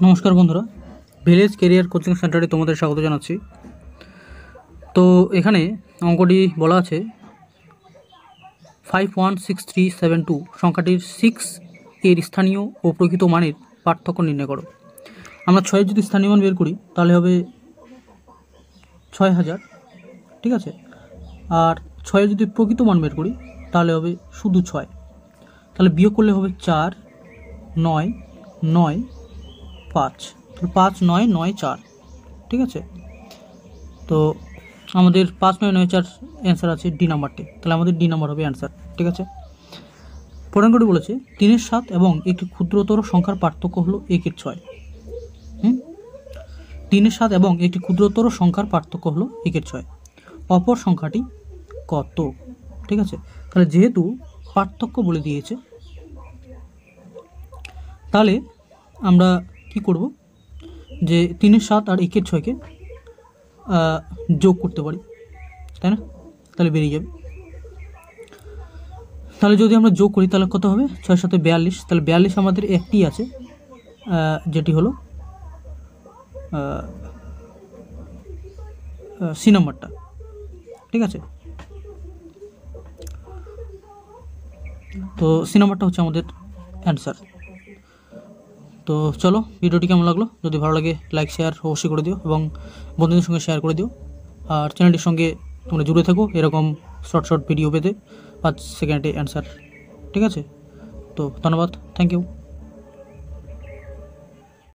নমস্কার বন্ধুরা, village career coaching সেন্টারে তোমাদের স্বাগত জানাচ্ছি। তো এখানে অঙ্কটি বলা আছে 516372 সংখ্যাটির 6 এর স্থানীয় ও প্রকৃত মানের পার্থক্য নির্ণয় করো। আমরা 6 যদি স্থানীয় মান বের করি তাহলে হবে 6000, ঠিক আছে। আর 6 যদি প্রকৃত মান বের করি তাহলে হবে শুধু 6। তাহলে বিয়োগ করলে হবে 4 9 9 5, 5 9 9 4, ঠিক আছে। তো আমাদের 5 9 9 4 অ্যান্সার আছে ডি নাম্বারটি, তাহলে আমাদের ডি নাম্বার হবে অ্যান্সার, ঠিক আছে। পরের বলেছে 3-এর 7 এবং একটি ক্ষুদ্রতর সংখ্যার পার্থক্য হলো 1-এর 6। 3-এর 7 এবং একটি ক্ষুদ্রতর সংখ্যার পার্থক্য হলো 1-এর 6। অপর সংখ্যাটি কত? ঠিক আছে, তাহলে যেহেতু পার্থক্য বলে দিয়েছে তাহলে আমরা কি করব, যে 3-এর 7 আর 1-এর 6কে যোগ করতে পারি, তাই না? তাহলে বেরিয়ে যাবে। তাহলে যদি আমরা যোগ করি তাহলে কত হবে? 6 7 42, তাহলে 42 আমাদের একটি আছে, যেটি হলো সি নাম্বারটা, ঠিক আছে। তো সি নাম্বারটা হচ্ছে আমাদের অ্যান্সার। তো চলো, ভিডিওটি কেমন লাগলো? যদি ভালো লাগে লাইক শেয়ার অবশ্যই করে দিও এবং বন্ধুদের সঙ্গে শেয়ার করে দিও। আর চ্যানেলটির সঙ্গে তোমরা জুড়ে থাকো এরকম শর্ট ভিডিও পেতে 5 সেকেন্ডে অ্যান্সার, ঠিক আছে। তো ধন্যবাদ, থ্যাংক ইউ।